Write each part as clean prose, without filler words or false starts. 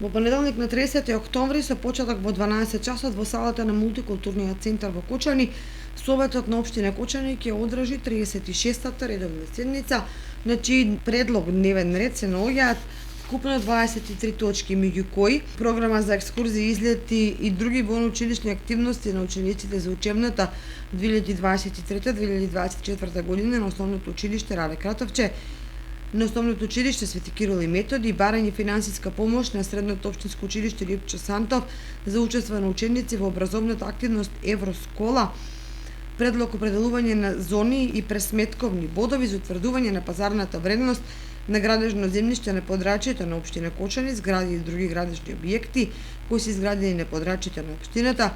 Во понеделник на 30 октомври со почеток во 12 часот во салата на мултикултурниот центар во Кочани, Советот на општина Кочани ќе одржи 36-та редовна седница, на чиј предлог дневен ред се наоѓаат вкупно 23 точки, меѓу кои програма за екскурзии, излети и други военноучилишни активности на учениците за учебната 2023-2024 година на Основното училиште Раде Кратовче, на Основното училиште Свети Кирил и Методи, барање финансиска помош на Средното општинско училиште Липчо Сантов за учество на ученици во образовната активност Евроскола, предлог определување на зони и пресметковни бодови за утврдување на пазарната вредност на градежно земјиште на подрачјето на општина Кочани, згради и други градежни објекти кои се изградени на подрачјето на општината,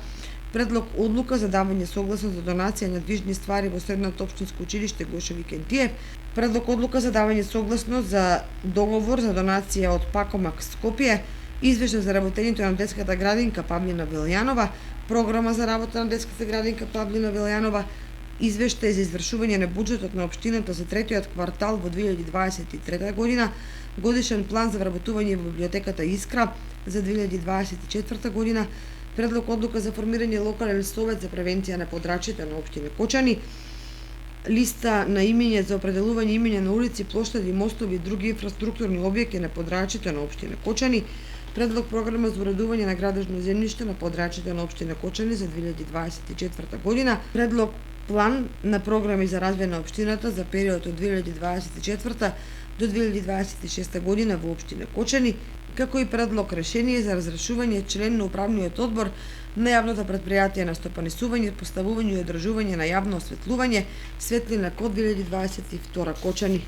предлог одлука за давање согласност за донација на движни ствари во Средното општинско училиште Гоше Викентиев, предлог одлука за давање согласност за договор за донација од Пакомак Скопје, извештај за работењето на детската градинка Павлина Велјанова, програма за работа на детската градинка Павлина Велјанова, извештај за извршување на буџетот на општината за третиот квартал во 2023 година, годишен план за вработување во библиотеката Искра за 2024 година, предлог одлука за формирање локален совет за превенција на подрачјето на општина Кочани, листа на имиња за определување имиња на улици, плоштади, мостови и други инфраструктурни објекти на подрачјето на општина Кочани, предлог програма за уредување на градежно земјиште на подрачјето на општина Кочани за 2024 година, предлог план на програми за развој на општината за период од 2024 до 2026 година во општина Кочани, како и предлог решение за разрешување член на управниот одбор на јавното претпријатие на стопанисување, поставување и одржување на јавно осветлување Светлина Код 2022 Кочани.